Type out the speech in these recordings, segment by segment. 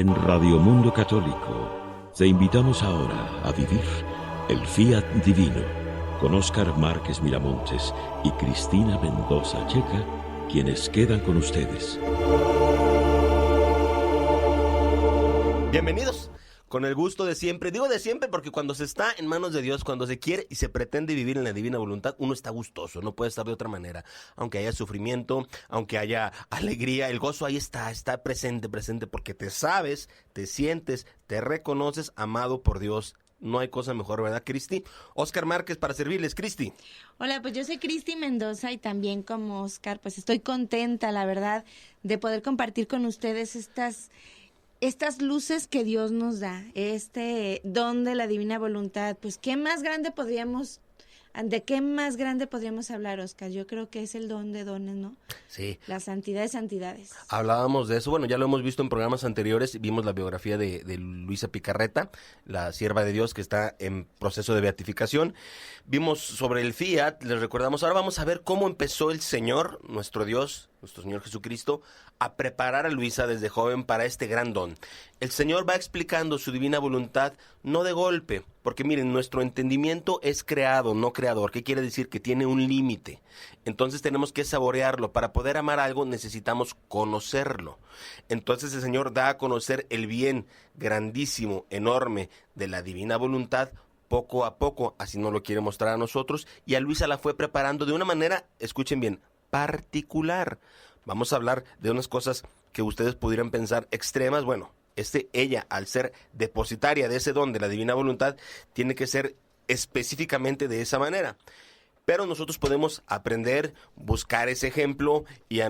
En Radio Mundo Católico te invitamos ahora a vivir el Fiat Divino con Óscar Márquez Miramontes y Cristina Mendoza Checa, quienes quedan con ustedes. Bienvenidos, con el gusto de siempre. Digo de siempre porque cuando se está en manos de Dios, cuando se quiere y se pretende vivir en la divina voluntad, uno está gustoso, no puede estar de otra manera. Aunque haya sufrimiento, aunque haya alegría, el gozo ahí está presente, porque te sabes, te sientes, te reconoces amado por Dios. No hay cosa mejor, ¿verdad, Cristi? Óscar Márquez para servirles, Cristi. Hola, pues yo soy Cristi Mendoza y también como Óscar, pues estoy contenta, la verdad, de poder compartir con ustedes estas luces que Dios nos da, este don de la divina voluntad. Pues ¿de qué más grande podríamos hablar, Óscar? Yo creo que es el don de dones, ¿no? Sí. La santidad de santidades. Hablábamos de eso, bueno, ya lo hemos visto en programas anteriores, vimos la biografía de Luisa Picarreta, la sierva de Dios que está en proceso de beatificación. Vimos sobre el Fiat, les recordamos, ahora vamos a ver cómo empezó el Señor, nuestro Dios, nuestro Señor Jesucristo, a preparar a Luisa desde joven para este gran don. El Señor va explicando su divina voluntad, no de golpe, porque miren, nuestro entendimiento es creado, no creador. ¿Qué quiere decir? Que tiene un límite. Entonces tenemos que saborearlo. Para poder amar algo necesitamos conocerlo. Entonces el Señor da a conocer el bien grandísimo, enorme de la divina voluntad, poco a poco, así nos lo quiere mostrar a nosotros, y a Luisa la fue preparando de una manera, escuchen bien, particular. Vamos a hablar de unas cosas que ustedes pudieran pensar extremas. Bueno, ella, al ser depositaria de ese don de la divina voluntad, tiene que ser específicamente de esa manera. Pero nosotros podemos aprender, buscar ese ejemplo y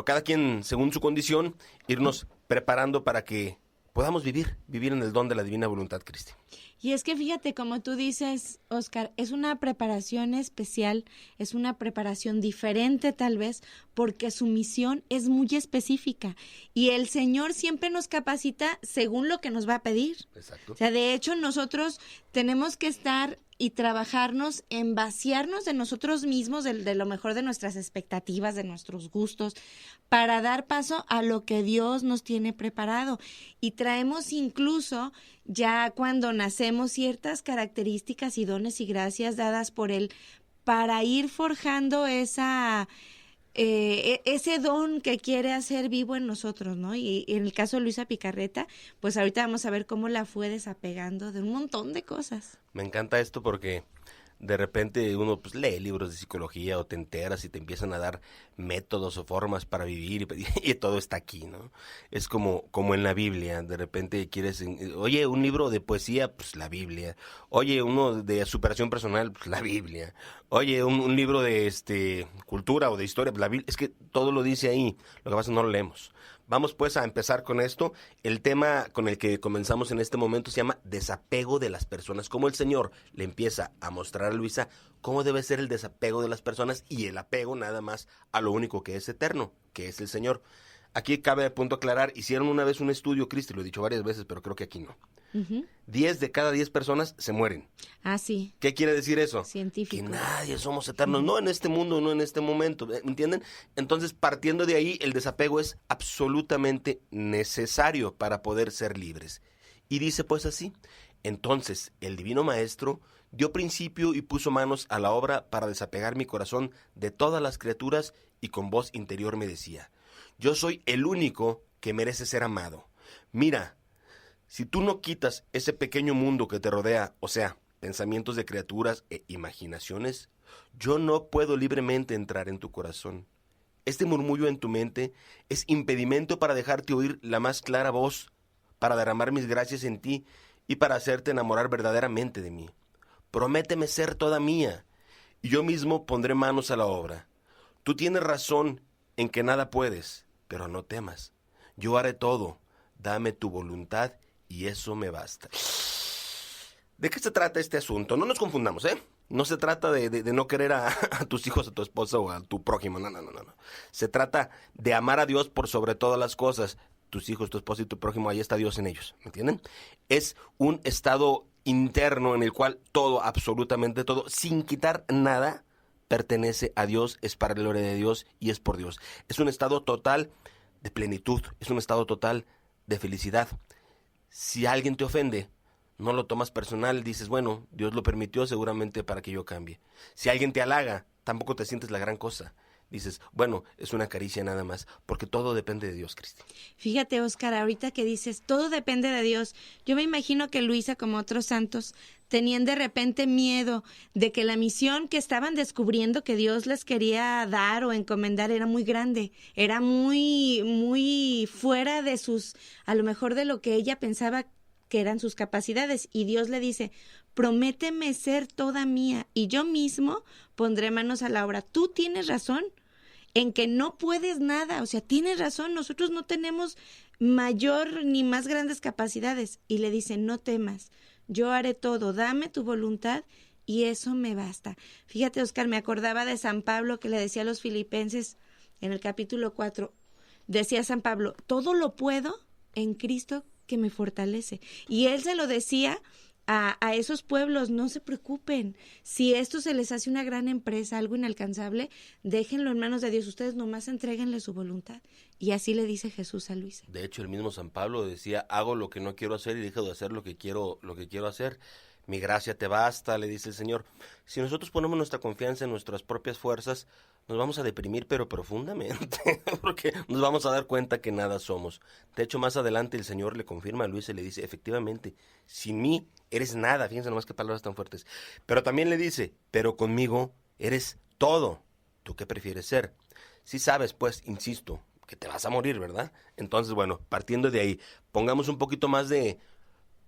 cada quien, según su condición, irnos preparando para que podamos vivir en el don de la divina voluntad, Cristi. Y es que fíjate, como tú dices, Óscar, es una preparación especial, es una preparación diferente tal vez, porque su misión es muy específica. Y el Señor siempre nos capacita según lo que nos va a pedir. Exacto. O sea, de hecho, nosotros tenemos que estar y trabajarnos en vaciarnos de nosotros mismos, de lo mejor de nuestras expectativas, de nuestros gustos, para dar paso a lo que Dios nos tiene preparado. Y traemos incluso, ya cuando nacemos, ciertas características y dones y gracias dadas por Él para ir forjando ese don que quiere hacer vivo en nosotros, ¿no? Y en el caso de Luisa Picarreta, pues ahorita vamos a ver cómo la fue desapegando de un montón de cosas. Me encanta esto porque de repente uno pues lee libros de psicología o te enteras y te empiezan a dar métodos o formas para vivir y todo está aquí, ¿no? Es como en la Biblia, de repente oye, un libro de poesía, pues la Biblia. Oye, uno de superación personal, pues la Biblia. Oye, un libro de cultura o de historia, pues la Biblia. Es que todo lo dice ahí, lo que pasa es que no lo leemos. Vamos pues a empezar con esto. El tema con el que comenzamos en este momento se llama desapego de las personas. Cómo el Señor le empieza a mostrar a Luisa cómo debe ser el desapego de las personas y el apego nada más a lo único que es eterno, que es el Señor. Aquí cabe de punto aclarar, hicieron una vez un estudio, Cristi, lo he dicho varias veces, pero creo que aquí no. 10 de cada 10 personas se mueren. Ah, sí. ¿Qué quiere decir eso? Científico. Que nadie somos eternos, no en este mundo, no en este momento, ¿entienden? Entonces, partiendo de ahí, el desapego es absolutamente necesario para poder ser libres. Y dice pues así: entonces, el Divino Maestro dio principio y puso manos a la obra para desapegar mi corazón de todas las criaturas, y con voz interior me decía: yo soy el único que merece ser amado. Mira, si tú no quitas ese pequeño mundo que te rodea, o sea, pensamientos de criaturas e imaginaciones, yo no puedo libremente entrar en tu corazón. Este murmullo en tu mente es impedimento para dejarte oír la más clara voz, para derramar mis gracias en ti y para hacerte enamorar verdaderamente de mí. Prométeme ser toda mía, y yo mismo pondré manos a la obra. Tú tienes razón en que nada puedes, pero no temas. Yo haré todo. Dame tu voluntad y eso me basta. ¿De qué se trata este asunto? No nos confundamos, ¿eh? No se trata de no querer a tus hijos, a tu esposa o a tu prójimo. No. Se trata de amar a Dios por sobre todas las cosas. Tus hijos, tu esposa y tu prójimo, ahí está Dios en ellos. ¿Me entienden? Es un estado interno en el cual todo, absolutamente todo, sin quitar nada, pertenece a Dios, es para la gloria de Dios y es por Dios. Es un estado total de plenitud, es un estado total de felicidad. Si alguien te ofende, no lo tomas personal, dices, bueno, Dios lo permitió seguramente para que yo cambie. Si alguien te halaga, tampoco te sientes la gran cosa. Dices, bueno, es una caricia nada más, porque todo depende de Dios, Cristi. Fíjate, Óscar, ahorita que dices, todo depende de Dios. Yo me imagino que Luisa, como otros santos, tenían de repente miedo de que la misión que estaban descubriendo que Dios les quería dar o encomendar era muy grande, era muy fuera de sus, a lo mejor de lo que ella pensaba que eran sus capacidades. Y Dios le dice, prométeme ser toda mía y yo mismo pondré manos a la obra. Tú tienes razón en que no puedes nada, o sea, tienes razón, nosotros no tenemos mayor ni más grandes capacidades. Y le dice, no temas, yo haré todo, dame tu voluntad y eso me basta. Fíjate, Óscar, me acordaba de San Pablo que le decía a los filipenses en el capítulo 4, decía San Pablo, todo lo puedo en Cristo que me fortalece. Y él se lo decía a esos pueblos, no se preocupen, si esto se les hace una gran empresa, algo inalcanzable, déjenlo en manos de Dios, ustedes nomás entréguenle su voluntad. Y así le dice Jesús a Luisa. De hecho, el mismo San Pablo decía, hago lo que no quiero hacer y dejo de hacer lo que quiero hacer. Mi gracia te basta, le dice el Señor. Si nosotros ponemos nuestra confianza en nuestras propias fuerzas, nos vamos a deprimir, pero profundamente, porque nos vamos a dar cuenta que nada somos. De hecho, más adelante el Señor le confirma a Luisa y le dice, efectivamente, sin mí eres nada. Fíjense nomás qué palabras tan fuertes. Pero también le dice, pero conmigo eres todo. ¿Tú qué prefieres ser? Si sabes, pues, insisto, que te vas a morir, ¿verdad? Entonces, bueno, partiendo de ahí, pongamos un poquito más de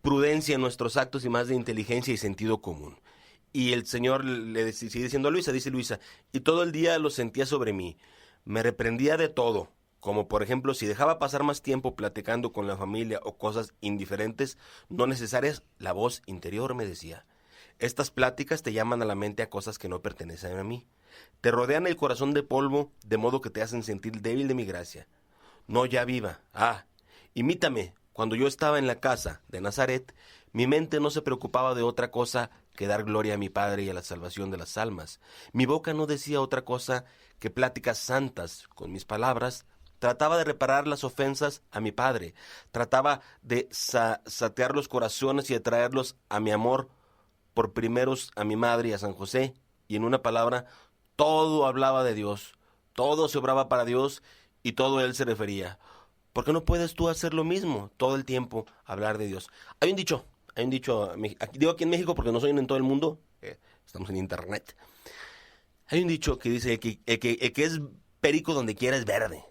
prudencia en nuestros actos y más de inteligencia y sentido común. Y el Señor le sigue diciendo a Luisa, dice Luisa, y todo el día lo sentía sobre mí, me reprendía de todo, como por ejemplo si dejaba pasar más tiempo platicando con la familia o cosas indiferentes, no necesarias, la voz interior me decía, estas pláticas te llaman a la mente a cosas que no pertenecen a mí, te rodean el corazón de polvo, de modo que te hacen sentir débil de mi gracia. No ya viva, imítame. Cuando yo estaba en la casa de Nazaret, mi mente no se preocupaba de otra cosa que dar gloria a mi Padre y a la salvación de las almas. Mi boca no decía otra cosa que pláticas santas. Con mis palabras, trataba de reparar las ofensas a mi Padre. Trataba de satear los corazones y atraerlos a mi amor por primeros a mi madre y a San José. Y en una palabra, todo hablaba de Dios. Todo se obraba para Dios y todo Él se refería. ¿Por qué no puedes tú hacer lo mismo todo el tiempo, hablar de Dios? Hay un dicho, digo aquí en México porque no soy en todo el mundo, estamos en internet. Hay un dicho que dice que es perico donde quiera es verde.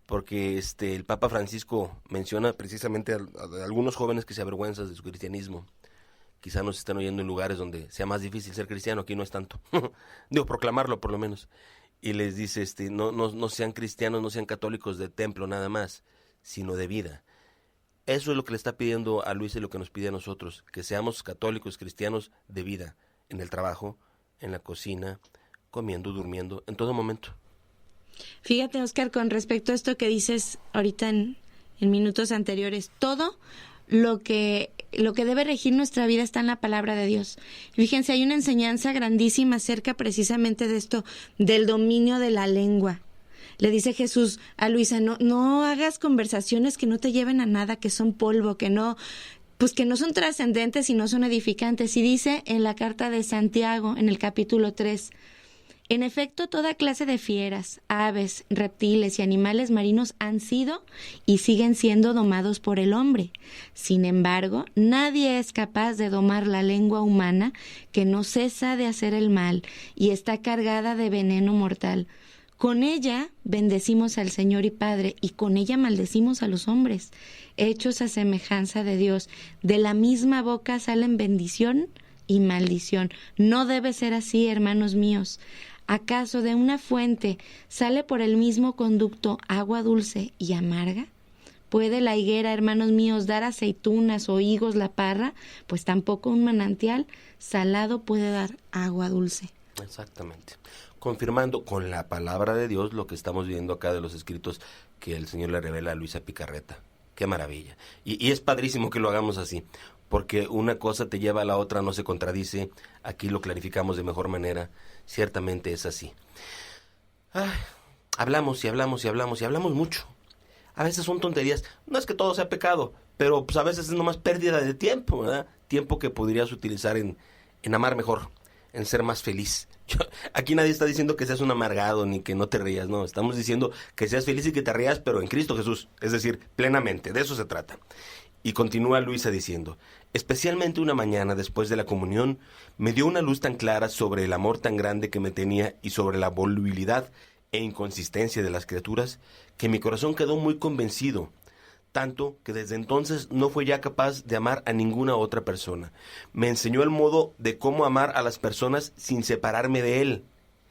Porque el Papa Francisco menciona precisamente a algunos jóvenes que se avergüenzan de su cristianismo. Quizá nos están oyendo en lugares donde sea más difícil ser cristiano, aquí no es tanto. Digo, proclamarlo por lo menos. Y les dice, no sean cristianos, no sean católicos de templo nada más, sino de vida. Eso es lo que le está pidiendo a Luisa y lo que nos pide a nosotros, que seamos católicos, cristianos de vida, en el trabajo, en la cocina, comiendo, durmiendo, en todo momento. Fíjate, Óscar, con respecto a esto que dices ahorita en minutos anteriores, todo lo que debe regir nuestra vida está en la palabra de Dios. Fíjense, hay una enseñanza grandísima acerca precisamente de esto, del dominio de la lengua. Le dice Jesús a Luisa, no hagas conversaciones que no te lleven a nada, que son polvo, que no son trascendentes y no son edificantes. Y dice en la carta de Santiago, en el capítulo 3, en efecto, toda clase de fieras, aves, reptiles y animales marinos han sido y siguen siendo domados por el hombre. Sin embargo, nadie es capaz de domar la lengua humana que no cesa de hacer el mal y está cargada de veneno mortal. Con ella bendecimos al Señor y Padre y con ella maldecimos a los hombres, hechos a semejanza de Dios. De la misma boca salen bendición y maldición. No debe ser así, hermanos míos. ¿Acaso de una fuente sale por el mismo conducto agua dulce y amarga? ¿Puede la higuera, hermanos míos, dar aceitunas o higos la parra? Pues tampoco un manantial salado puede dar agua dulce. Exactamente. Confirmando con la palabra de Dios lo que estamos viendo acá de los escritos que el Señor le revela a Luisa Picarreta. ¡Qué maravilla! Y es padrísimo que lo hagamos así, porque una cosa te lleva a la otra, no se contradice. Aquí lo clarificamos de mejor manera. Ciertamente es así. Hablamos y hablamos y hablamos y hablamos mucho. A veces son tonterías. No es que todo sea pecado, pero pues a veces es nomás pérdida de tiempo, ¿verdad? Tiempo que podrías utilizar en amar mejor, en ser más feliz. Aquí nadie está diciendo que seas un amargado ni que no te rías, no, estamos diciendo que seas feliz y que te rías, pero en Cristo Jesús, es decir, plenamente, de eso se trata. Y continúa Luisa diciendo: especialmente una mañana después de la comunión, me dio una luz tan clara sobre el amor tan grande que me tenía y sobre la volubilidad e inconsistencia de las criaturas, que mi corazón quedó muy convencido, tanto que desde entonces no fue ya capaz de amar a ninguna otra persona. Me enseñó el modo de cómo amar a las personas sin separarme de él.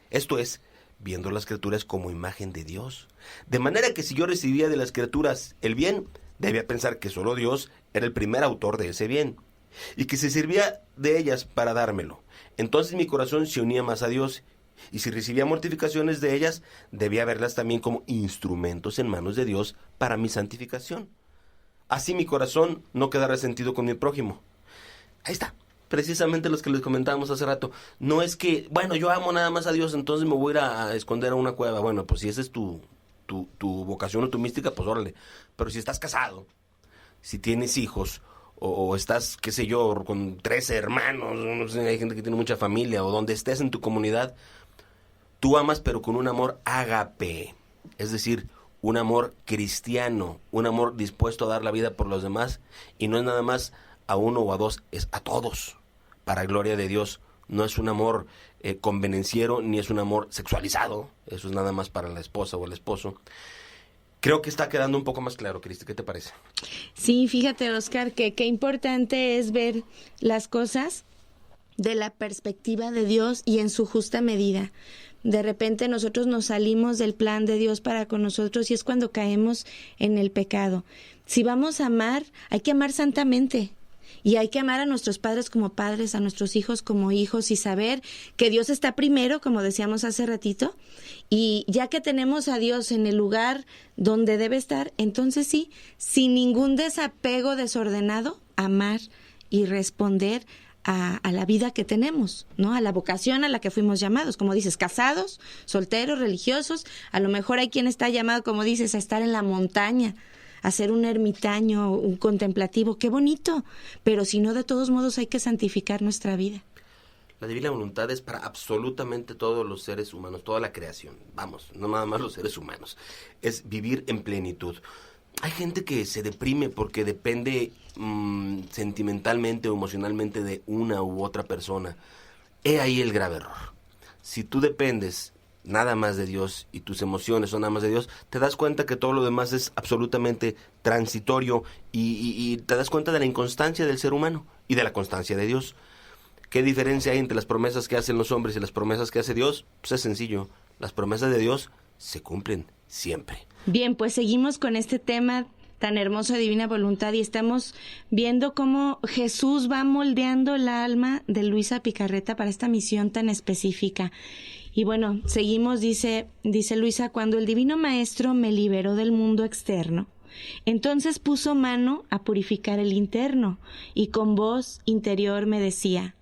Esto es, viendo las criaturas como imagen de Dios. De manera que si yo recibía de las criaturas el bien, debía pensar que solo Dios era el primer autor de ese bien, y que se servía de ellas para dármelo. Entonces mi corazón se unía más a Dios, y si recibía mortificaciones de ellas, debía verlas también como instrumentos en manos de Dios para mi santificación. Así mi corazón no queda resentido con mi prójimo. Ahí está, precisamente los que les comentábamos hace rato. No es que, bueno, yo amo nada más a Dios, entonces me voy a ir a esconder a una cueva. Bueno, pues si esa es tu vocación o tu mística, pues órale. Pero si estás casado, si tienes hijos, o estás, qué sé yo, con 13 hermanos, no sé, hay gente que tiene mucha familia, o donde estés en tu comunidad, tú amas pero con un amor ágape, es decir, un amor cristiano, un amor dispuesto a dar la vida por los demás, y no es nada más a uno o a dos, es a todos, para gloria de Dios. No es un amor convenenciero, ni es un amor sexualizado, eso es nada más para la esposa o el esposo. Creo que está quedando un poco más claro, Cristi, ¿qué te parece? Sí, fíjate, Oscar, que qué importante es ver las cosas de la perspectiva de Dios y en su justa medida. De repente nosotros nos salimos del plan de Dios para con nosotros y es cuando caemos en el pecado. Si vamos a amar, hay que amar santamente. Y hay que amar a nuestros padres como padres, a nuestros hijos como hijos, y saber que Dios está primero, como decíamos hace ratito, y ya que tenemos a Dios en el lugar donde debe estar, entonces sí, sin ningún desapego desordenado, amar y responder a la vida que tenemos, ¿no? A la vocación a la que fuimos llamados, como dices, casados, solteros, religiosos. A lo mejor hay quien está llamado, como dices, a estar en la montaña, a ser un ermitaño, un contemplativo. ¡Qué bonito! Pero si no, de todos modos hay que santificar nuestra vida. La divina voluntad es para absolutamente todos los seres humanos, toda la creación. Vamos, no nada más los seres humanos. Es vivir en plenitud. Hay gente que se deprime porque depende sentimentalmente o emocionalmente de una u otra persona. He ahí el grave error. Si tú dependes nada más de Dios y tus emociones son nada más de Dios, te das cuenta que todo lo demás es absolutamente transitorio y te das cuenta de la inconstancia del ser humano y de la constancia de Dios. ¿Qué diferencia hay entre las promesas que hacen los hombres y las promesas que hace Dios? Pues es sencillo, las promesas de Dios se cumplen siempre. Bien, pues seguimos con este tema tan hermoso de divina voluntad y estamos viendo cómo Jesús va moldeando el alma de Luisa Picarreta para esta misión tan específica. Y bueno, seguimos, dice Luisa: cuando el Divino Maestro me liberó del mundo externo, entonces puso mano a purificar el interno y con voz interior me decía: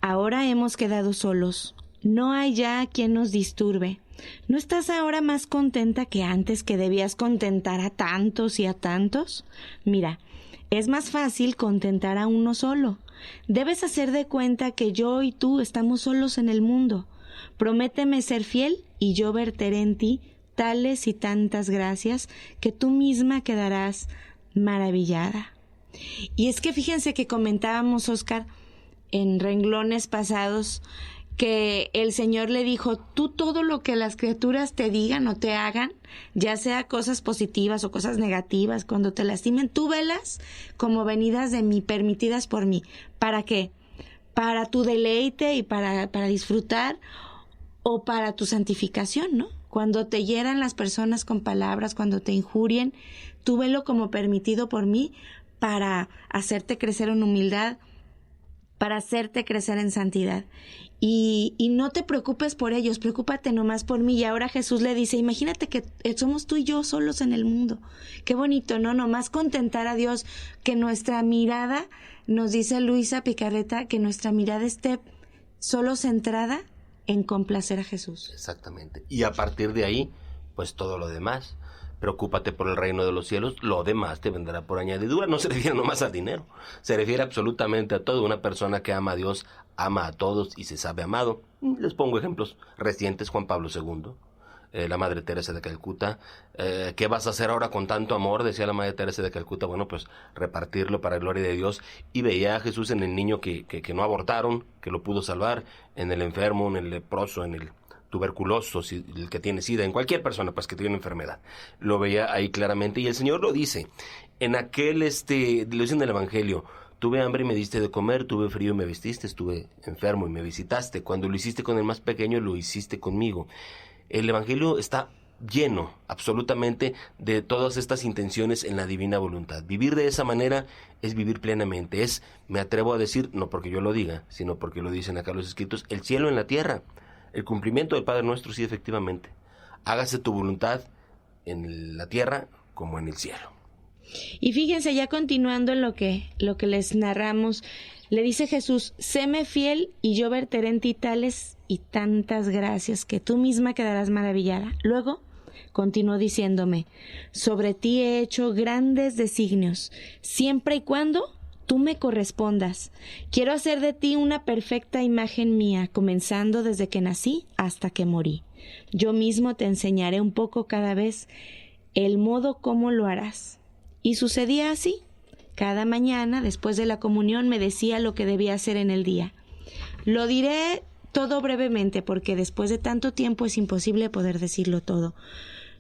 ahora hemos quedado solos, no hay ya quien nos disturbe. ¿No estás ahora más contenta que antes, que debías contentar a tantos y a tantos? Mira, es más fácil contentar a uno solo. Debes hacer de cuenta que yo y tú estamos solos en el mundo. Prométeme ser fiel y yo verteré en ti tales y tantas gracias que tú misma quedarás maravillada. Y es que fíjense que comentábamos, Oscar, en renglones pasados, que el Señor le dijo: tú todo lo que las criaturas te digan o te hagan, ya sea cosas positivas o cosas negativas, cuando te lastimen, tú velas como venidas de mí, permitidas por mí. ¿Para qué? Para tu deleite y para disfrutar, o para tu santificación, ¿no? Cuando te hieran las personas con palabras, cuando te injurien, tú velo como permitido por mí para hacerte crecer en humildad, para hacerte crecer en santidad. Y no te preocupes por ellos, preocúpate nomás por mí. Y ahora Jesús le dice: imagínate que somos tú y yo solos en el mundo. Qué bonito, ¿no? Nomás contentar a Dios, que nuestra mirada, nos dice Luisa Picarreta, que nuestra mirada esté solo centrada en complacer a Jesús. Exactamente. Y a partir de ahí, pues todo lo demás. preocúpate por el reino de los cielos, lo demás te vendrá por añadidura. No se refiere nomás al dinero, se refiere absolutamente a todo. Una persona que ama a Dios, ama a todos y se sabe amado. Les pongo ejemplos recientes: Juan Pablo II, la Madre Teresa de Calcuta. ¿Qué vas a hacer ahora con tanto amor?, decía la Madre Teresa de Calcuta. Bueno, pues repartirlo para la gloria de Dios. Y veía a Jesús en el niño que no abortaron, que lo pudo salvar, en el enfermo, en el leproso, en el tuberculoso, el que tiene sida, en cualquier persona pues que tiene una enfermedad. Lo veía ahí claramente, y el Señor lo dice en aquel, lo dice en el Evangelio: tuve hambre y me diste de comer, tuve frío y me vestiste, estuve enfermo y me visitaste. Cuando lo hiciste con el más pequeño, lo hiciste conmigo. El Evangelio está lleno absolutamente de todas estas intenciones en la divina voluntad. Vivir de esa manera es vivir plenamente. Es, me atrevo a decir, no porque yo lo diga, sino porque lo dicen acá los escritos, el cielo en la tierra. El cumplimiento del Padre Nuestro, sí, efectivamente. Hágase tu voluntad en la tierra como en el cielo. Y fíjense, ya continuando en lo que les narramos, le dice Jesús: séme fiel y yo verteré en ti tales y tantas gracias que tú misma quedarás maravillada. Luego continuó diciéndome: sobre ti he hecho grandes designios, siempre y cuando tú me correspondas. Quiero hacer de ti una perfecta imagen mía, comenzando desde que nací hasta que morí. Yo mismo te enseñaré un poco cada vez el modo como lo harás. Y sucedía así. Cada mañana, después de la comunión, me decía lo que debía hacer en el día. Lo diré todo brevemente, porque después de tanto tiempo es imposible poder decirlo todo.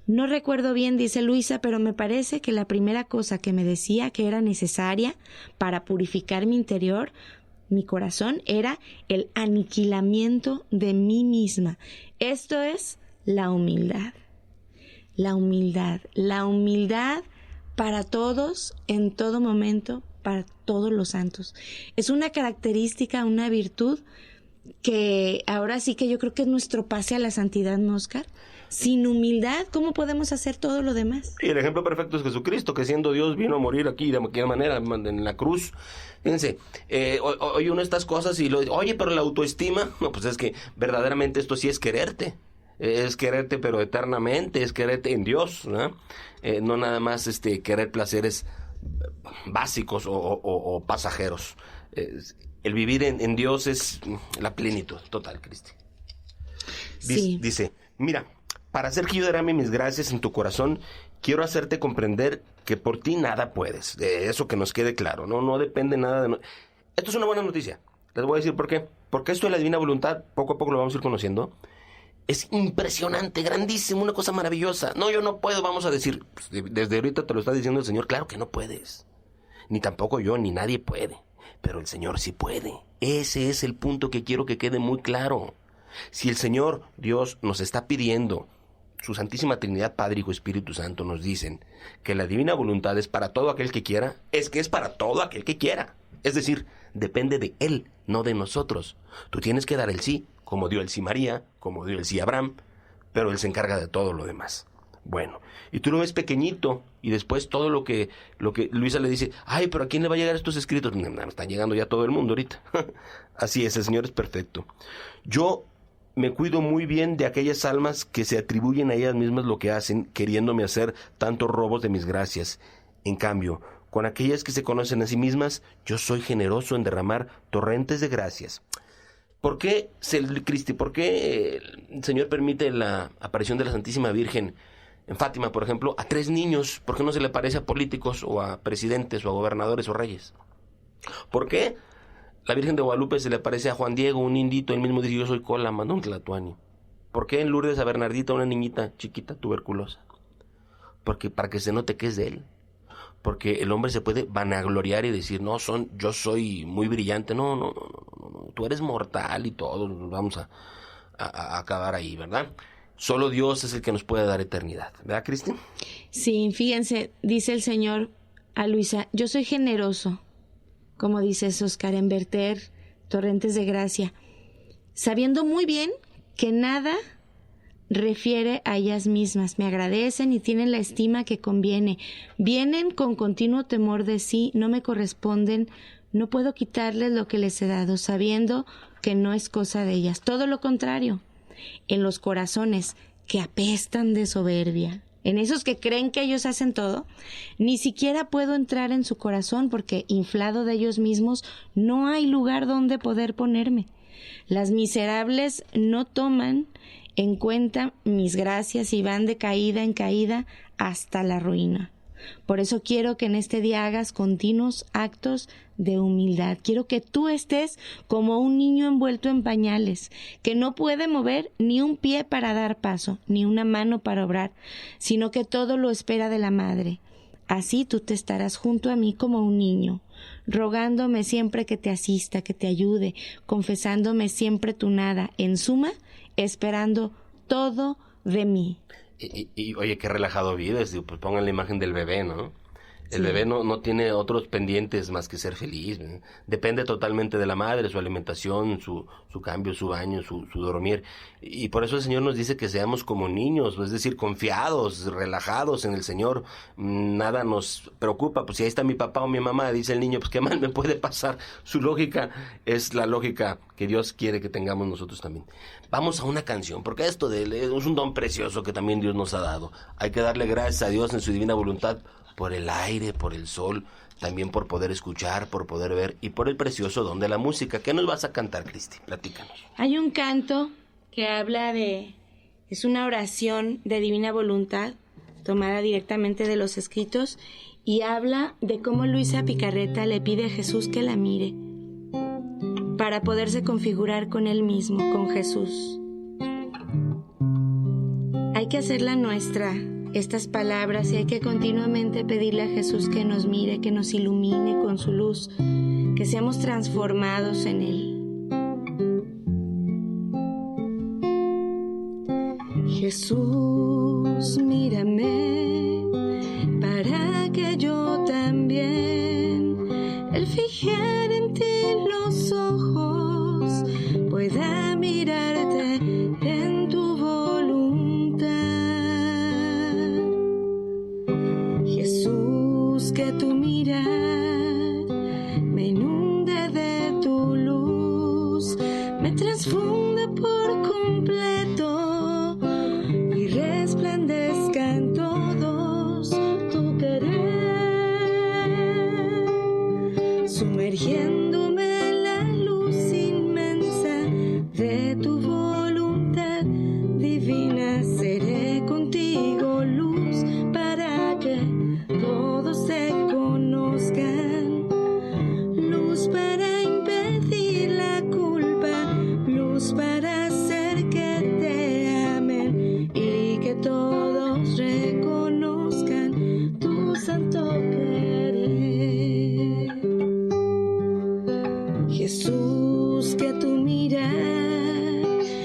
No recuerdo bien, dice Luisa, pero me parece que la primera cosa que me decía que era necesaria para purificar mi interior, mi corazón, era el aniquilamiento de mí misma. Esto es la humildad. La humildad para todos, en todo momento, para todos los santos. Es una característica, una virtud que ahora sí que yo creo que es nuestro pase a la santidad, ¿no, Oscar? Sin humildad, ¿cómo podemos hacer todo lo demás? Y el ejemplo perfecto es Jesucristo, que siendo Dios vino a morir aquí de aquella manera, en la cruz. Fíjense, oye uno estas cosas y oye, pero la autoestima, no, pues es que verdaderamente esto sí es quererte. Es quererte pero eternamente, es quererte en Dios, ¿no? No nada más querer placeres básicos o pasajeros. El vivir en Dios es la plenitud total, Cristi. Sí. Dice, mira, para hacer que yo derrame mis gracias en tu corazón, quiero hacerte comprender que por ti nada puedes. Eso que nos quede claro, no depende nada de... Esto es una buena noticia. Les voy a decir por qué. Porque esto de la divina voluntad, poco a poco lo vamos a ir conociendo. Es impresionante, grandísimo, una cosa maravillosa. No, yo no puedo, vamos a decir. Pues, desde ahorita te lo está diciendo el Señor. Claro que no puedes. Ni tampoco yo, ni nadie puede. Pero el Señor sí puede. Ese es el punto que quiero que quede muy claro. Si el Señor, Dios, nos está pidiendo, su Santísima Trinidad, Padre, Hijo, Espíritu Santo, nos dicen que la divina voluntad es para todo aquel que quiera, es que es para todo aquel que quiera. Es decir, depende de Él, no de nosotros. Tú tienes que dar el sí, como dio el sí María, como dio el sí Abraham, pero Él se encarga de todo lo demás. Bueno, y tú lo ves pequeñito, y después todo lo que Luisa le dice, ay, pero ¿a quién le va a llegar estos escritos? Están llegando ya a todo el mundo ahorita. Así es, el Señor es perfecto. Yo me cuido muy bien de aquellas almas que se atribuyen a ellas mismas lo que hacen, queriéndome hacer tantos robos de mis gracias. En cambio, con aquellas que se conocen a sí mismas, yo soy generoso en derramar torrentes de gracias. ¿Por qué, Cristi, por qué el Señor permite la aparición de la Santísima Virgen en Fátima, por ejemplo, a 3 niños? ¿Por qué no se le aparece a políticos o a presidentes o a gobernadores o reyes? ¿Por qué la Virgen de Guadalupe se le aparece a Juan Diego, un indito? Él mismo dice, yo soy cola, mandó un tlatoani. ¿Por qué en Lourdes a Bernardita, una niñita chiquita, tuberculosa? Porque para que se note que es de él. Porque el hombre se puede vanagloriar y decir, no, yo soy muy brillante. No, tú eres mortal y todos nos vamos a acabar ahí, ¿verdad? Solo Dios es el que nos puede dar eternidad, ¿verdad, Cristi? Sí, fíjense, dice el Señor a Luisa, yo soy generoso, como dices, Oscar, en verter torrentes de gracia, sabiendo muy bien que nada refiere a ellas mismas. Me agradecen y tienen la estima que conviene. Vienen con continuo temor de sí, no me corresponden, no puedo quitarles lo que les he dado, sabiendo que no es cosa de ellas. Todo lo contrario, en los corazones que apestan de soberbia, en esos que creen que ellos hacen todo, ni siquiera puedo entrar en su corazón porque inflado de ellos mismos no hay lugar donde poder ponerme. Las miserables no toman en cuenta mis gracias y van de caída en caída hasta la ruina. Por eso quiero que en este día hagas continuos actos de humildad. Quiero que tú estés como un niño envuelto en pañales, que no puede mover ni un pie para dar paso, ni una mano para obrar, sino que todo lo espera de la madre. Así tú te estarás junto a mí como un niño, rogándome siempre que te asista, que te ayude, confesándome siempre tu nada, en suma, esperando todo de mí. Y oye, qué relajado vives, digo, pues pongan la imagen del bebé, ¿no? El bebé no tiene otros pendientes más que ser feliz, ¿no? Depende totalmente de la madre, su alimentación, su cambio, su baño, su dormir. Y por eso el Señor nos dice que seamos como niños, es decir, confiados, relajados en el Señor. Nada nos preocupa, pues si ahí está mi papá o mi mamá, dice el niño, pues qué mal me puede pasar. Su lógica es la lógica que Dios quiere que tengamos nosotros también. Vamos a una canción, porque esto es un don precioso que también Dios nos ha dado. Hay que darle gracias a Dios en su divina voluntad por el aire, por el sol, también por poder escuchar, por poder ver y por el precioso don de la música. ¿Qué nos vas a cantar, Cristi? Platícanos. Hay un canto que habla es una oración de divina voluntad, tomada directamente de los escritos, y habla de cómo Luisa Picarreta le pide a Jesús que la mire, para poderse configurar con él mismo, con Jesús. Hay que hacerla nuestra, estas palabras, y hay que continuamente pedirle a Jesús que nos mire, que nos ilumine con su luz, que seamos transformados en él. Jesús, mírame, para que yo también, al fijar en ti los ojos, pueda mirarte en tu voluntad. Jesús, que tu mirar me inunde de tu luz, me transfunde por completo y resplandezca en todos tu querer, sumergiéndome en la luz inmensa de tu voluntad divina. Seré contigo luz para que todos se conozcan, luz para impedir la culpa, luz para hacer que te amen y que todos reconozcan tu santo querer. Jesús, que tu mirar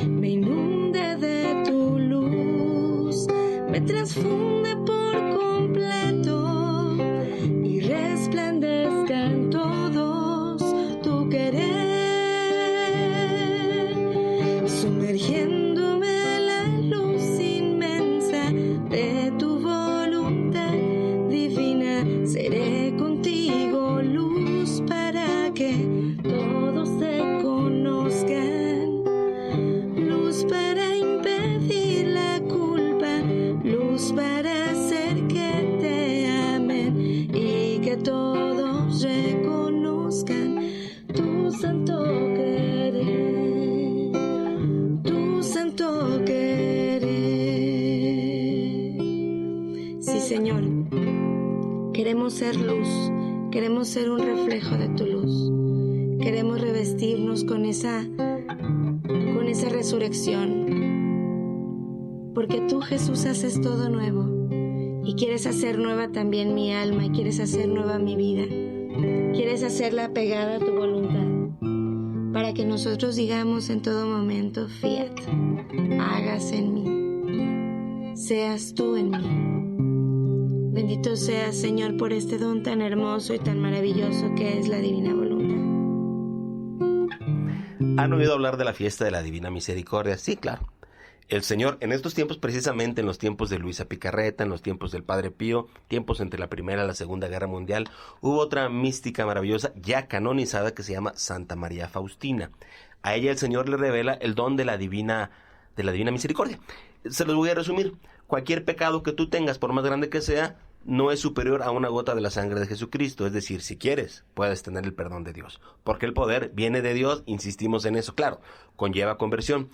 me inunde de tu luz, me transfunde por completo y resplandezca en todos tu querer, sumergiéndome en la luz inmensa de tu voluntad divina. Seré contigo luz para que todos se conozcan, luz para impedir la culpa, luz para hacer que te amen y que todos reconozcan tu santo querer, tu santo querer. Sí, Señor, queremos ser luz, queremos ser un reflejo de tu luz, queremos revestirnos con esa resurrección, porque tú, Jesús, haces todo nuevo y quieres hacer nueva también mi alma y quieres hacer nueva mi vida, quieres hacerla pegada a tu voluntad, para que nosotros digamos en todo momento: fiat, hágase en mí, seas tú en mí. Bendito seas, Señor, por este don tan hermoso y tan maravilloso que es la divina voluntad. ¿Han oído hablar de la fiesta de la Divina Misericordia? Sí, claro. El Señor, en estos tiempos, precisamente en los tiempos de Luisa Picarreta, en los tiempos del Padre Pío, tiempos entre la Primera y la Segunda Guerra Mundial, hubo otra mística maravillosa ya canonizada que se llama Santa María Faustina. A ella el Señor le revela el don de la Divina Misericordia. Se los voy a resumir. Cualquier pecado que tú tengas, por más grande que sea, no es superior a una gota de la sangre de Jesucristo. Es decir, si quieres, puedes tener el perdón de Dios. Porque el poder viene de Dios, insistimos en eso. Claro, conlleva conversión.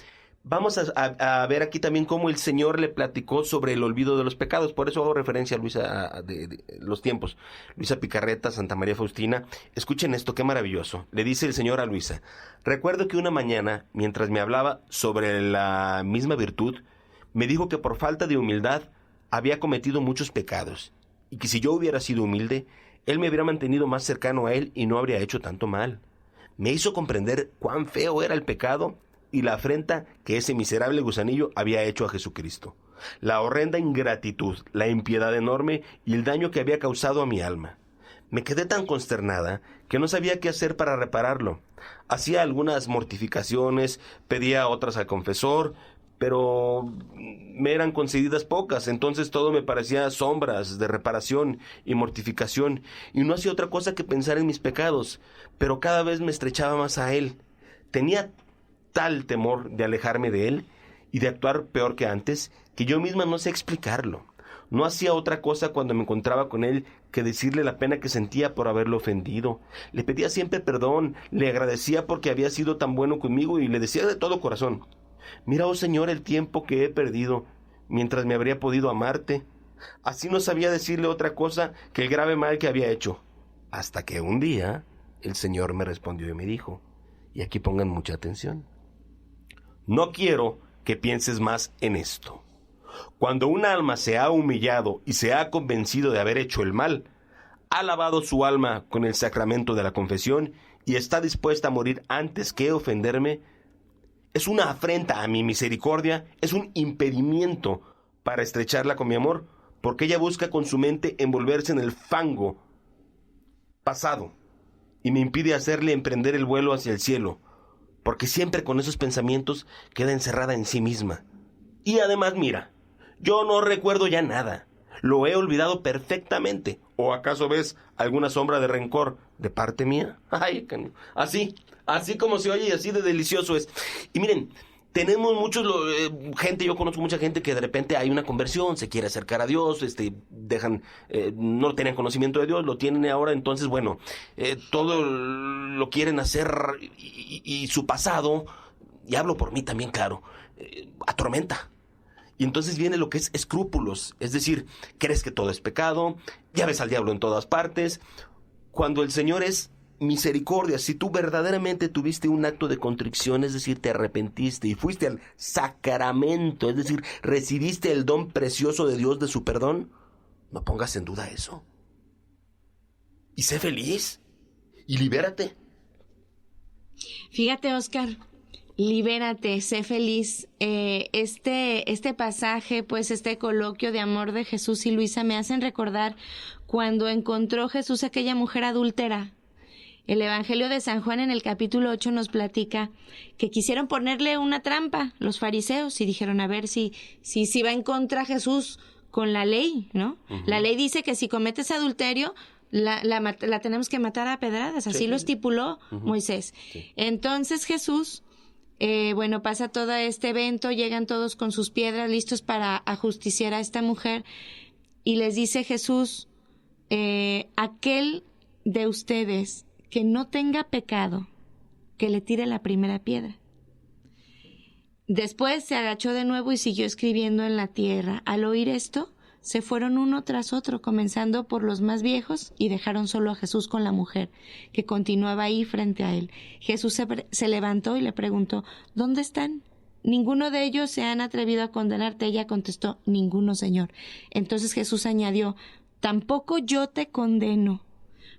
Vamos a ver aquí también cómo el Señor le platicó sobre el olvido de los pecados. Por eso hago referencia a Luisa de los tiempos. Luisa Picarreta, Santa María Faustina. Escuchen esto, qué maravilloso. Le dice el Señor a Luisa: recuerdo que una mañana, mientras me hablaba sobre la misma virtud, me dijo que por falta de humildad había cometido muchos pecados, y que si yo hubiera sido humilde, Él me hubiera mantenido más cercano a Él y no habría hecho tanto mal. Me hizo comprender cuán feo era el pecado y la afrenta que ese miserable gusanillo había hecho a Jesucristo, la horrenda ingratitud, la impiedad enorme y el daño que había causado a mi alma. Me quedé tan consternada que no sabía qué hacer para repararlo. Hacía algunas mortificaciones, pedía otras al confesor, pero me eran concedidas pocas, entonces todo me parecía sombras de reparación y mortificación, y no hacía otra cosa que pensar en mis pecados, pero cada vez me estrechaba más a Él. Tenía tal temor de alejarme de Él y de actuar peor que antes, que yo misma no sé explicarlo. No hacía otra cosa cuando me encontraba con Él que decirle la pena que sentía por haberlo ofendido. Le pedía siempre perdón, le agradecía porque había sido tan bueno conmigo y le decía de todo corazón: mira, oh Señor, el tiempo que he perdido, mientras me habría podido amarte. Así no sabía decirle otra cosa que el grave mal que había hecho. Hasta que un día el Señor me respondió y me dijo, y aquí pongan mucha atención: no quiero que pienses más en esto. Cuando un alma se ha humillado y se ha convencido de haber hecho el mal, ha lavado su alma con el sacramento de la confesión y está dispuesta a morir antes que ofenderme, es una afrenta a mi misericordia, es un impedimento para estrecharla con mi amor, porque ella busca con su mente envolverse en el fango pasado y me impide hacerle emprender el vuelo hacia el cielo, porque siempre con esos pensamientos queda encerrada en sí misma. Y además, mira, yo no recuerdo ya nada, lo he olvidado perfectamente. ¿O acaso ves alguna sombra de rencor de parte mía? Ay, así como se oye y así de delicioso es. Y miren, tenemos yo conozco mucha gente que de repente hay una conversión, se quiere acercar a Dios, no tenían conocimiento de Dios, lo tienen ahora, entonces bueno, todo lo quieren hacer y su pasado, y hablo por mí también, claro, atormenta. Y entonces viene lo que es escrúpulos, es decir, crees que todo es pecado, ya ves al diablo en todas partes, cuando el Señor es misericordia. Si tú verdaderamente tuviste un acto de contrición, es decir, te arrepentiste y fuiste al sacramento, es decir, recibiste el don precioso de Dios de su perdón, no pongas en duda eso. Y sé feliz y libérate. Fíjate, Oscar, libérate, sé feliz. Este pasaje, pues este coloquio de amor de Jesús y Luisa me hacen recordar cuando encontró Jesús a aquella mujer adúltera. El Evangelio de San Juan en el capítulo 8 nos platica que quisieron ponerle una trampa los fariseos y dijeron a ver si va en contra Jesús con la ley, ¿no? Uh-huh. La ley dice que si cometes adulterio la tenemos que matar a pedradas, así lo estipuló Moisés. Sí. Entonces Jesús, pasa todo este evento, llegan todos con sus piedras listos para ajusticiar a esta mujer y les dice Jesús, aquel de ustedes que no tenga pecado, que le tire la primera piedra. Después se agachó de nuevo y siguió escribiendo en la tierra. Al oír esto, se fueron uno tras otro, comenzando por los más viejos, y dejaron solo a Jesús con la mujer, que continuaba ahí frente a él. Jesús se levantó y le preguntó, ¿dónde están? Ninguno de ellos se han atrevido a condenarte. Ella contestó, ninguno, Señor. Entonces Jesús añadió, tampoco yo te condeno.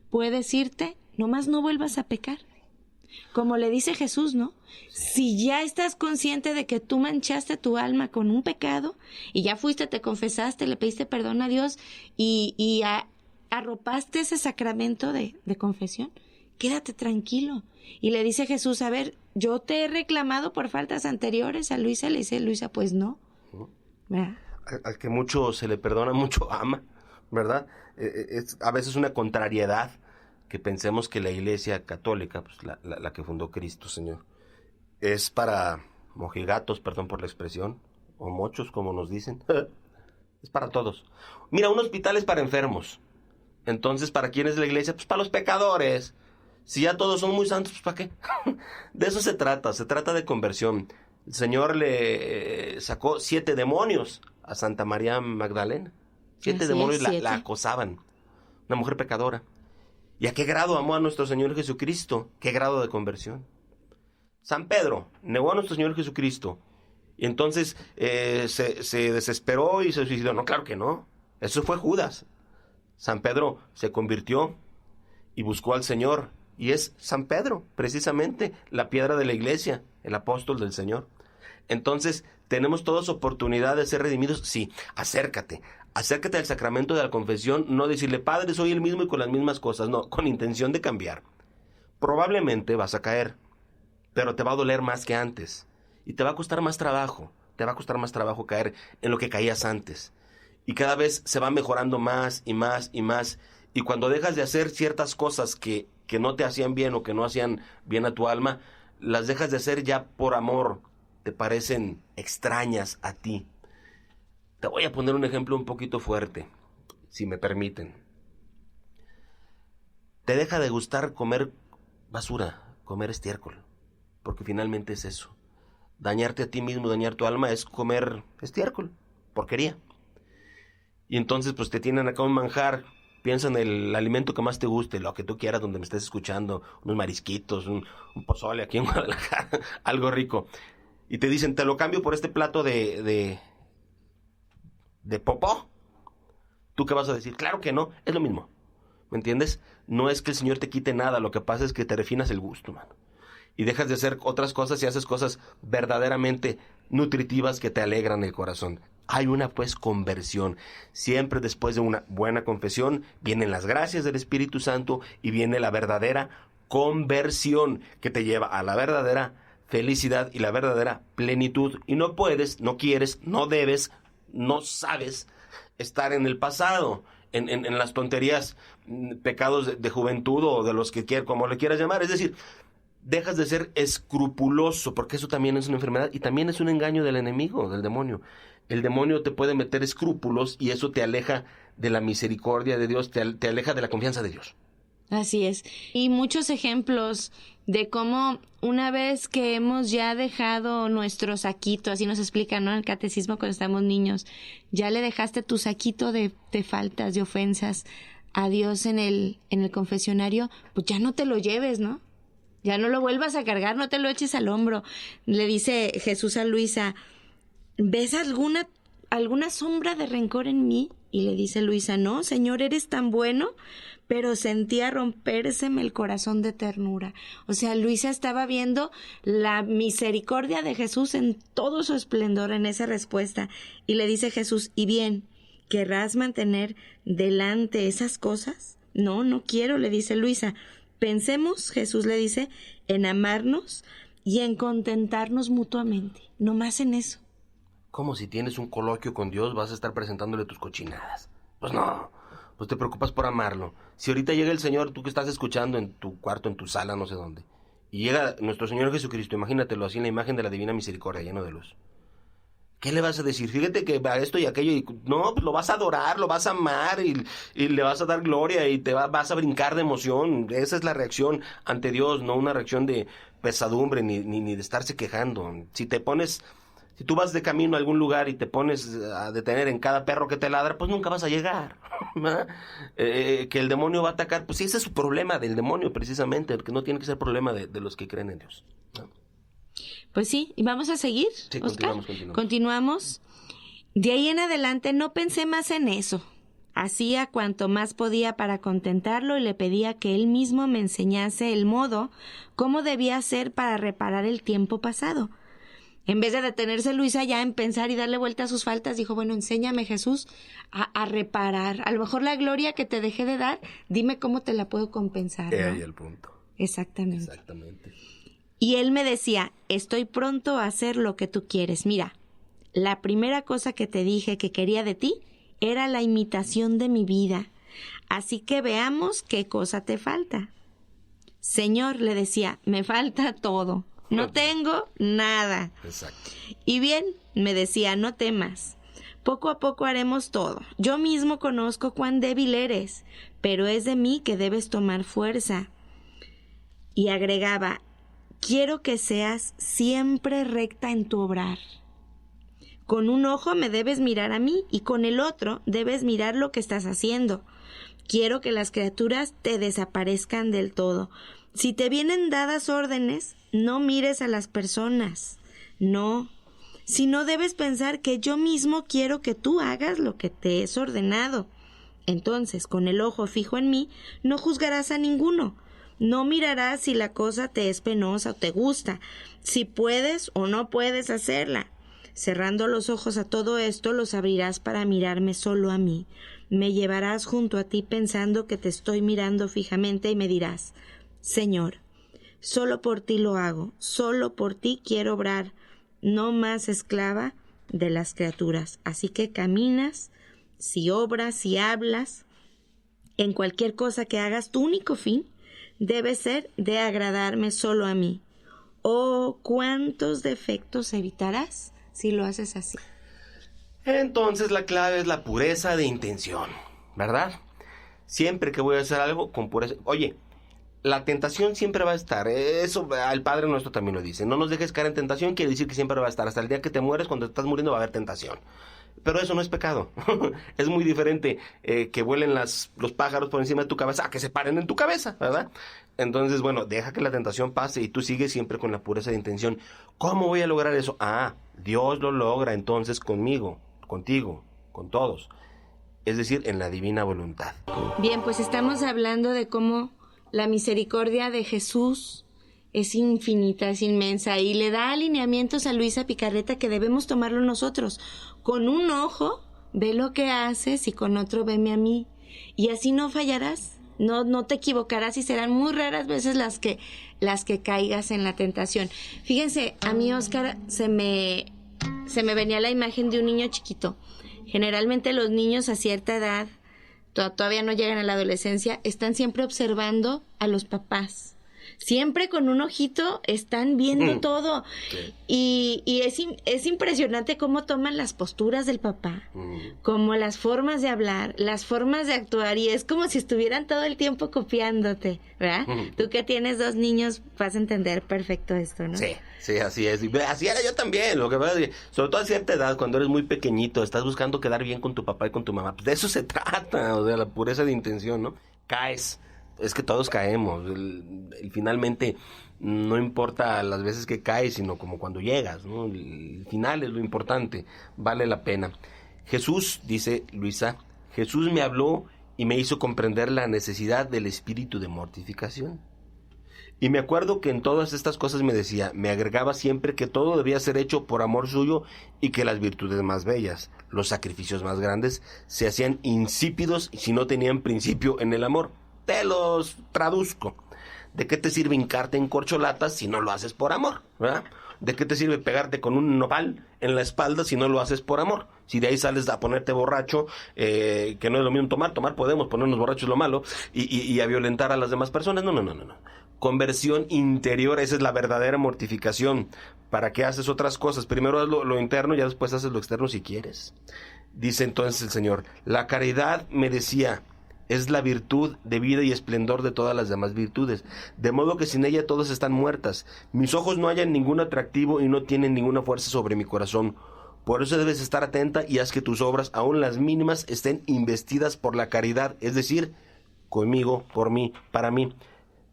Puedes irte, nomás no vuelvas a pecar. Como le dice Jesús, ¿no? Si ya estás consciente de que tú manchaste tu alma con un pecado y ya fuiste, te confesaste, le pediste perdón a Dios y arropaste ese sacramento de confesión, quédate tranquilo. Y le dice Jesús, a ver, yo te he reclamado por faltas anteriores. A Luisa le dice, Luisa, pues no. Al que mucho se le perdona, mucho ama, ¿verdad? Es a veces una contrariedad que pensemos que la Iglesia Católica, pues la que fundó Cristo, Señor, es para mojigatos, perdón por la expresión, o mochos, como nos dicen. Es para todos. Mira, un hospital es para enfermos. Entonces, ¿para quién es la iglesia? Pues para los pecadores. Si ya todos son muy santos, pues ¿para qué? De eso se trata de conversión. El Señor le sacó 7 demonios a Santa María Magdalena. 7 Así demonios es, 7. la acosaban. Una mujer pecadora. ¿Y a qué grado amó a nuestro Señor Jesucristo? ¿Qué grado de conversión? San Pedro negó a nuestro Señor Jesucristo. Y entonces se desesperó y se suicidó. No, claro que no. Eso fue Judas. San Pedro se convirtió y buscó al Señor. Y es San Pedro, precisamente, la piedra de la iglesia, el apóstol del Señor. Entonces, ¿tenemos todas oportunidad de ser redimidos? Sí, acércate al sacramento de la confesión, no decirle, Padre, soy el mismo y con las mismas cosas, no, con intención de cambiar. Probablemente vas a caer, pero te va a doler más que antes, y te va a costar más trabajo caer en lo que caías antes, y cada vez se va mejorando más y más y más, y cuando dejas de hacer ciertas cosas que no te hacían bien o que no hacían bien a tu alma, las dejas de hacer ya por amor, te parecen extrañas a ti. Te voy a poner un ejemplo un poquito fuerte, si me permiten. Te deja de gustar comer basura, comer estiércol, porque finalmente es eso. Dañarte a ti mismo, dañar tu alma es comer estiércol, porquería. Y entonces pues te tienen acá un manjar. Piensa en el alimento que más te guste, lo que tú quieras, donde me estés escuchando, unos marisquitos, un pozole aquí en Guadalajara, algo rico. Y te dicen, te lo cambio por este plato de popó. ¿Tú qué vas a decir? Claro que no, es lo mismo. ¿Me entiendes? No es que el Señor te quite nada, lo que pasa es que te refinas el gusto, mano. Y dejas de hacer otras cosas y haces cosas verdaderamente nutritivas que te alegran el corazón. Hay una conversión. Siempre después de una buena confesión vienen las gracias del Espíritu Santo y viene la verdadera conversión que te lleva a la verdadera felicidad y la verdadera plenitud. Y no puedes, no quieres, no debes, no sabes estar en el pasado, en las tonterías, pecados de juventud o de los que quieras, como le quieras llamar. Es decir, dejas de ser escrupuloso, porque eso también es una enfermedad y también es un engaño del enemigo, del demonio. El demonio te puede meter escrúpulos y eso te aleja de la misericordia de Dios, te aleja de la confianza de Dios. Así es. Y muchos ejemplos de cómo una vez que hemos ya dejado nuestro saquito, así nos explica, ¿no? En el catecismo cuando estamos niños, ya le dejaste tu saquito de faltas, de ofensas a Dios en el confesionario, pues ya no te lo lleves, ¿no? Ya no lo vuelvas a cargar, no te lo eches al hombro. Le dice Jesús a Luisa, ¿ves alguna sombra de rencor en mí? Y le dice Luisa, no, Señor, eres tan bueno, pero sentía rompérseme el corazón de ternura. O sea, Luisa estaba viendo la misericordia de Jesús en todo su esplendor en esa respuesta. Y le dice Jesús, ¿y bien, querrás mantener delante esas cosas? No, no quiero, le dice Luisa. Pensemos, Jesús le dice, en amarnos y en contentarnos mutuamente. No más en eso. ¿Cómo si tienes un coloquio con Dios vas a estar presentándole tus cochinadas? Pues no, pues te preocupas por amarlo. Si ahorita llega el Señor, tú que estás escuchando en tu cuarto, en tu sala, no sé dónde, y llega nuestro Señor Jesucristo, imagínatelo así en la imagen de la divina misericordia, lleno de luz. ¿Qué le vas a decir? Fíjate que va esto y aquello, y no, pues lo vas a adorar, lo vas a amar y le vas a dar gloria y vas a brincar de emoción. Esa es la reacción ante Dios, no una reacción de pesadumbre ni de estarse quejando. Si tú vas de camino a algún lugar y te pones a detener en cada perro que te ladra, pues nunca vas a llegar. Que el demonio va a atacar, pues sí, ese es su problema del demonio precisamente, porque no tiene que ser problema de los que creen en Dios, ¿no? Pues sí, ¿y vamos a seguir, sí, Oscar? Continuamos. De ahí en adelante no pensé más en eso. Hacía cuanto más podía para contentarlo y le pedía que él mismo me enseñase el modo, cómo debía hacer para reparar el tiempo pasado. En vez de detenerse Luisa ya en pensar y darle vuelta a sus faltas, dijo, bueno, enséñame, Jesús, a reparar. A lo mejor la gloria que te dejé de dar, dime cómo te la puedo compensar, ¿no? Ahí el punto. Exactamente. Y él me decía, estoy pronto a hacer lo que tú quieres. Mira, la primera cosa que te dije que quería de ti era la imitación de mi vida. Así que veamos qué cosa te falta. Señor, le decía, me falta todo. No tengo nada. Exacto. Y bien, me decía, no temas. Poco a poco haremos todo. Yo mismo conozco cuán débil eres, pero es de mí que debes tomar fuerza. Y agregaba, quiero que seas siempre recta en tu obrar. Con un ojo me debes mirar a mí y con el otro debes mirar lo que estás haciendo. Quiero que las criaturas te desaparezcan del todo. Si te vienen dadas órdenes, no mires a las personas. No, sino debes pensar que yo mismo quiero que tú hagas lo que te es ordenado. Entonces, con el ojo fijo en mí, no juzgarás a ninguno. No mirarás si la cosa te es penosa o te gusta, si puedes o no puedes hacerla. Cerrando los ojos a todo esto, los abrirás para mirarme solo a mí. Me llevarás junto a ti pensando que te estoy mirando fijamente y me dirás, Señor, solo por ti lo hago, solo por ti quiero obrar, no más esclava de las criaturas. Así que caminas, si obras, si hablas, en cualquier cosa que hagas, tu único fin debe ser de agradarme solo a mí. Oh, ¿cuántos defectos evitarás si lo haces así? Entonces la clave es la pureza de intención, ¿verdad? Siempre que voy a hacer algo con pureza. Oye, la tentación siempre va a estar. Eso el Padre Nuestro también lo dice. No nos dejes caer en tentación, quiere decir que siempre va a estar. Hasta el día que te mueres, cuando estás muriendo, va a haber tentación. Pero eso no es pecado. Es muy diferente que vuelen los pájaros por encima de tu cabeza a que se paren en tu cabeza, ¿verdad? Entonces, bueno, deja que la tentación pase y tú sigues siempre con la pureza de intención. ¿Cómo voy a lograr eso? Dios lo logra entonces conmigo, contigo, con todos. Es decir, en la divina voluntad. Bien, pues estamos hablando de cómo la misericordia de Jesús es infinita, es inmensa, y le da alineamientos a Luisa Picarreta que debemos tomarlo nosotros. Con un ojo ve lo que haces y con otro veme a mí. Y así no fallarás, no te equivocarás y serán muy raras veces las que caigas en la tentación. Fíjense, a mí, Óscar, se me venía la imagen de un niño chiquito. Generalmente los niños a cierta edad, todavía no llegan a la adolescencia, están siempre observando a los papás. Siempre con un ojito están viendo todo. Sí. Y es impresionante cómo toman las posturas del papá, como las formas de hablar, las formas de actuar, y es como si estuvieran todo el tiempo copiándote, ¿verdad? Tú que tienes 2 niños vas a entender perfecto esto, ¿no? Sí, así es. Así era yo también. Lo que pasa es que, sobre todo a cierta edad, cuando eres muy pequeñito, estás buscando quedar bien con tu papá y con tu mamá. Pues de eso se trata, o sea, la pureza de intención, ¿no? Caes. Es que todos caemos. Finalmente, no importa las veces que caes, sino como cuando llegas, ¿no? El final es lo importante. Vale la pena. Jesús, dice Luisa, Jesús me habló y me hizo comprender la necesidad del espíritu de mortificación. Y me acuerdo que en todas estas cosas me decía, me agregaba siempre que todo debía ser hecho por amor suyo y que las virtudes más bellas, los sacrificios más grandes, se hacían insípidos si no tenían principio en el amor. Te los traduzco. ¿De qué te sirve hincarte en corcholatas si no lo haces por amor? ¿Verdad? ¿De qué te sirve pegarte con un nopal en la espalda si no lo haces por amor? Si de ahí sales a ponerte borracho, que no es lo mismo tomar podemos ponernos borrachos lo malo, y a violentar a las demás personas. No. Conversión interior, esa es la verdadera mortificación. ¿Para qué haces otras cosas? Primero haz lo interno y ya después haces lo externo si quieres. Dice entonces el Señor, la caridad, me decía, es la virtud de vida y esplendor de todas las demás virtudes, de modo que sin ella todas están muertas. Mis ojos no hallan ningún atractivo y no tienen ninguna fuerza sobre mi corazón. Por eso debes estar atenta y haz que tus obras, aun las mínimas, estén investidas por la caridad, es decir, conmigo, por mí, para mí.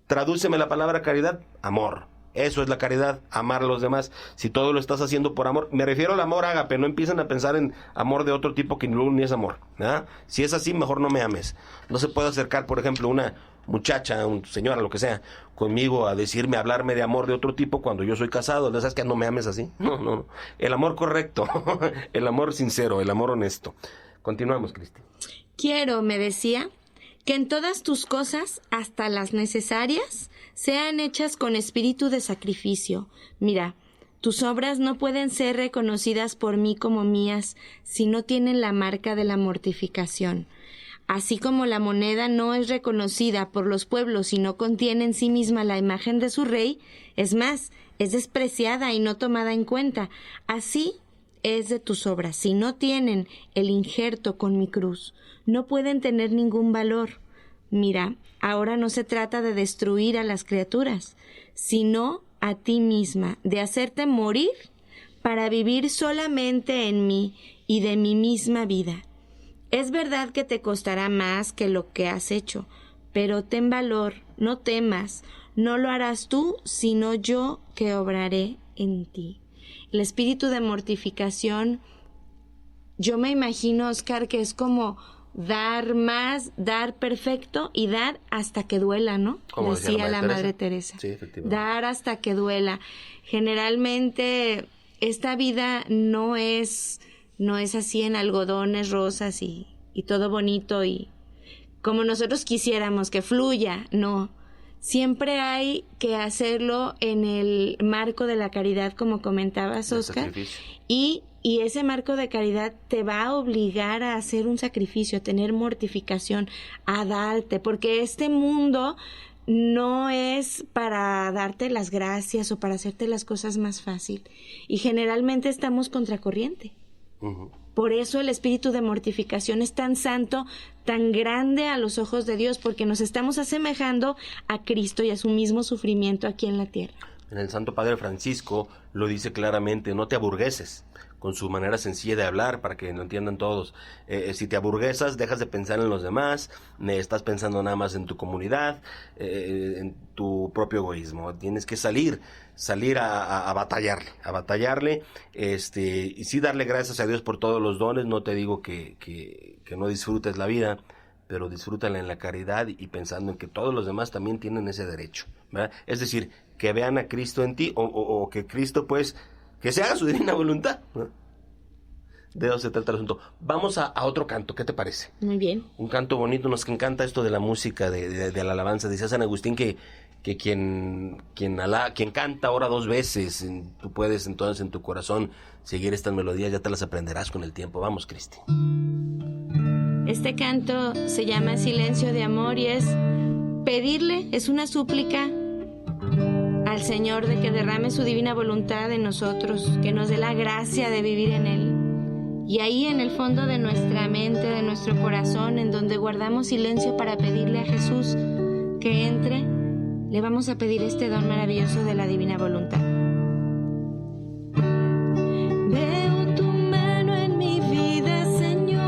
Tradúceme la palabra caridad, amor. Eso es la caridad, amar a los demás. Si todo lo estás haciendo por amor, me refiero al amor ágape, no empiecen a pensar en amor de otro tipo que ni es amor, ¿verdad? Si es así, mejor no me ames. No se puede acercar, por ejemplo, una muchacha, una señora, lo que sea, conmigo a decirme, a hablarme de amor de otro tipo cuando yo soy casado. ¿No sabes que no me ames así? No. El amor correcto, el amor sincero, el amor honesto. Continuamos, Cristi. Quiero, me decía, que en todas tus cosas, hasta las necesarias, sean hechas con espíritu de sacrificio. Mira, tus obras no pueden ser reconocidas por mí como mías si no tienen la marca de la mortificación. Así como la moneda no es reconocida por los pueblos y no contiene en sí misma la imagen de su rey, es más, es despreciada y no tomada en cuenta. Así es de tus obras. Si no tienen el injerto con mi cruz, no pueden tener ningún valor. Mira, ahora no se trata de destruir a las criaturas, sino a ti misma, de hacerte morir para vivir solamente en mí y de mi misma vida. Es verdad que te costará más que lo que has hecho, pero ten valor, no temas, no lo harás tú, sino yo que obraré en ti. El espíritu de mortificación, yo me imagino, Oscar, que es como dar más, dar perfecto y dar hasta que duela, ¿no? Como decía la Madre Teresa. Sí, efectivamente. Dar hasta que duela. Generalmente esta vida no es así en algodones rosas y todo bonito y como nosotros quisiéramos que fluya, no. Siempre hay que hacerlo en el marco de la caridad, como comentabas, Oscar, y ese marco de caridad te va a obligar a hacer un sacrificio, a tener mortificación, a darte, porque este mundo no es para darte las gracias o para hacerte las cosas más fácil, y generalmente estamos contracorriente. Uh-huh. Por eso el espíritu de mortificación es tan santo, tan grande a los ojos de Dios, porque nos estamos asemejando a Cristo y a su mismo sufrimiento aquí en la tierra. En el Santo Padre Francisco lo dice claramente, no te aburgueses, con su manera sencilla de hablar para que lo entiendan todos. Si te aburguesas, dejas de pensar en los demás, estás pensando nada más en tu comunidad, en tu propio egoísmo. Tienes que salir a batallarle, y sí darle gracias a Dios por todos los dones. No te digo que no disfrutes la vida, pero disfrútala en la caridad y pensando en que todos los demás también tienen ese derecho, ¿verdad? Es decir, que vean a Cristo en ti o que Cristo, pues, que se haga su divina voluntad, ¿no? De eso se trata el asunto. Vamos a otro canto, ¿qué te parece? Muy bien. Un canto bonito, nos encanta esto de la música, de la alabanza. Dice San Agustín que quien canta ora 2 veces, tú puedes entonces en tu corazón seguir estas melodías, ya te las aprenderás con el tiempo. Vamos, Cristi. Este canto se llama Silencio de Amor y es pedirle, es una súplica al Señor de que derrame su divina voluntad en nosotros, que nos dé la gracia de vivir en Él. Y ahí en el fondo de nuestra mente, de nuestro corazón, en donde guardamos silencio para pedirle a Jesús que entre, le vamos a pedir este don maravilloso de la divina voluntad. Veo tu mano en mi vida, Señor,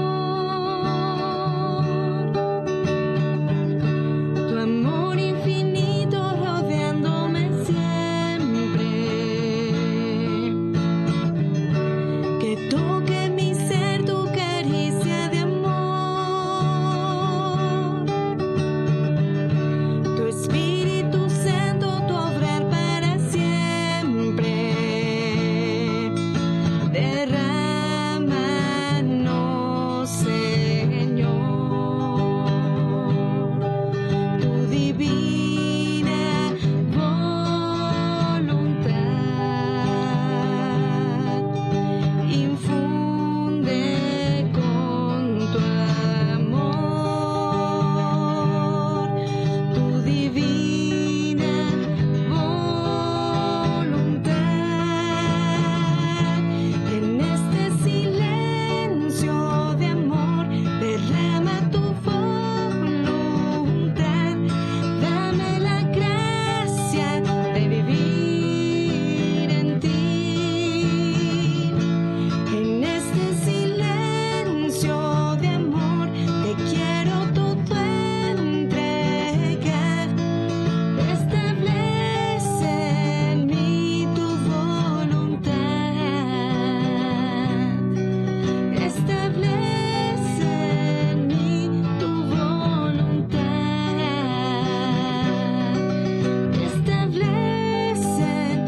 tu amor infinito rodeándome siempre, que toque mi ser tu caricia de amor, tu Espíritu Santo, tu obrar para siempre, derrámanos, Señor, tu divina voluntad, infunde con tu amor, tu divina voluntad, en este silencio de amor, derrama tu voluntad, dame la gracia de vivir en ti, en este silencio de amor, te quiero todo entregar, establece en mí tu voluntad, establece en mí tu voluntad, establece en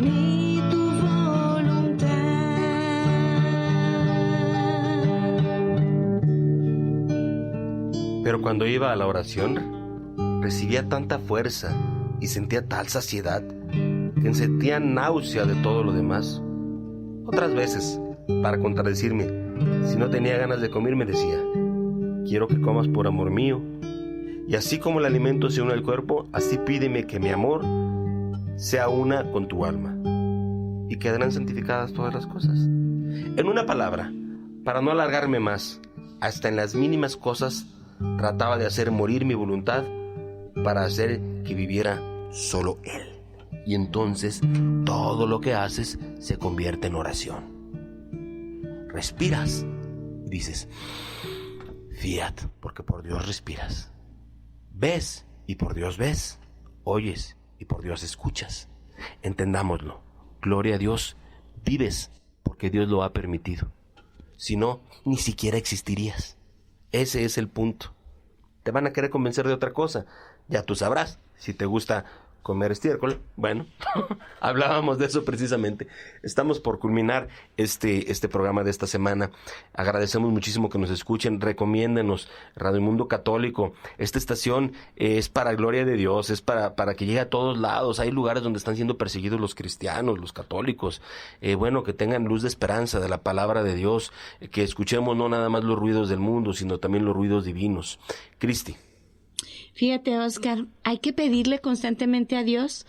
mí tu voluntad. Pero cuando iba a la oración, recibía tanta fuerza y sentía tal saciedad que sentía náusea de todo lo demás. Otras veces, para contradecirme, si no tenía ganas de comer, me decía, quiero que comas por amor mío. Y así como el alimento se une al cuerpo, así pídeme que mi amor sea una con tu alma. Y quedarán santificadas todas las cosas. En una palabra, para no alargarme más, hasta en las mínimas cosas trataba de hacer morir mi voluntad para hacer que viviera solo Él. Y entonces todo lo que haces se convierte en oración. Respiras y dices, fiat, porque por Dios respiras. Ves y por Dios ves. Oyes y por Dios escuchas. Entendámoslo. Gloria a Dios, vives porque Dios lo ha permitido. Si no, ni siquiera existirías. Ese es el punto. Te van a querer convencer de otra cosa. Ya tú sabrás. Si te gusta comer estiércol, bueno, hablábamos de eso precisamente. Estamos por culminar este programa de esta semana. Agradecemos muchísimo que nos escuchen. Recomiéndenos Radio Mundo Católico. Esta estación es para gloria de Dios, es para que llegue a todos lados. Hay lugares donde están siendo perseguidos los cristianos, los católicos. Bueno, que tengan luz de esperanza de la palabra de Dios, que escuchemos no nada más los ruidos del mundo, sino también los ruidos divinos. Cristi. Fíjate, Oscar, hay que pedirle constantemente a Dios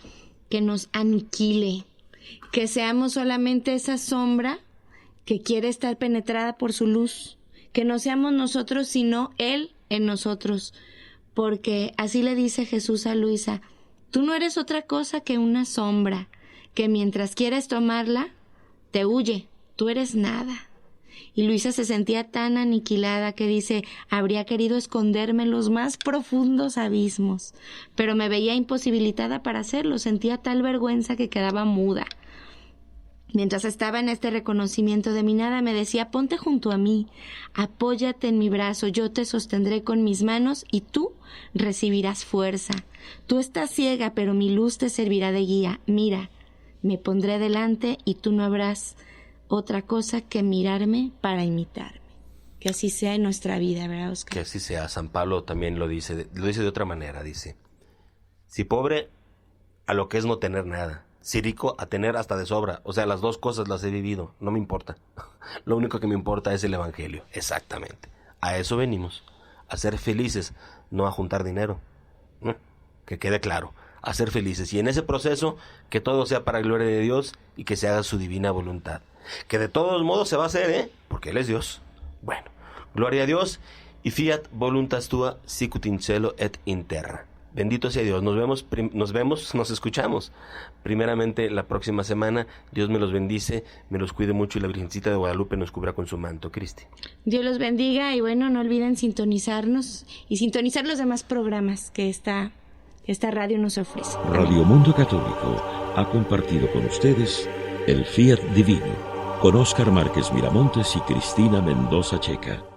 que nos aniquile, que seamos solamente esa sombra que quiere estar penetrada por su luz, que no seamos nosotros, sino Él en nosotros, porque así le dice Jesús a Luisa, tú no eres otra cosa que una sombra, que mientras quieres tomarla, te huye, tú eres nada. Y Luisa se sentía tan aniquilada que dice, habría querido esconderme en los más profundos abismos, pero me veía imposibilitada para hacerlo, sentía tal vergüenza que quedaba muda. Mientras estaba en este reconocimiento de mi nada, me decía, ponte junto a mí, apóyate en mi brazo, yo te sostendré con mis manos y tú recibirás fuerza. Tú estás ciega, pero mi luz te servirá de guía. Mira, me pondré delante y tú no habrás otra cosa que mirarme para imitarme. Que así sea en nuestra vida, ¿verdad, Oscar? Que así sea. San Pablo también lo dice de otra manera, dice, si pobre, a lo que es no tener nada, si rico, a tener hasta de sobra. O sea, las dos cosas las he vivido, no me importa. Lo único que me importa es el evangelio, exactamente. A eso venimos, a ser felices, no a juntar dinero. Que quede claro, a ser felices. Y en ese proceso, que todo sea para gloria de Dios y que se haga su divina voluntad. Que de todos modos se va a hacer, porque Él es Dios. Bueno, gloria a Dios y fiat voluntas tua sicut in cielo et in terra. Bendito sea Dios. Nos escuchamos primeramente la próxima semana. Dios me los bendice, me los cuide mucho y la Virgencita de Guadalupe nos cubra con su manto. Cristi. Dios los bendiga y bueno, no olviden sintonizarnos y sintonizar los demás programas que esta radio nos ofrece. Radio Mundo Católico ha compartido con ustedes el Fiat Divino con Óscar Márquez Miramontes y Cristina Mendoza Checa.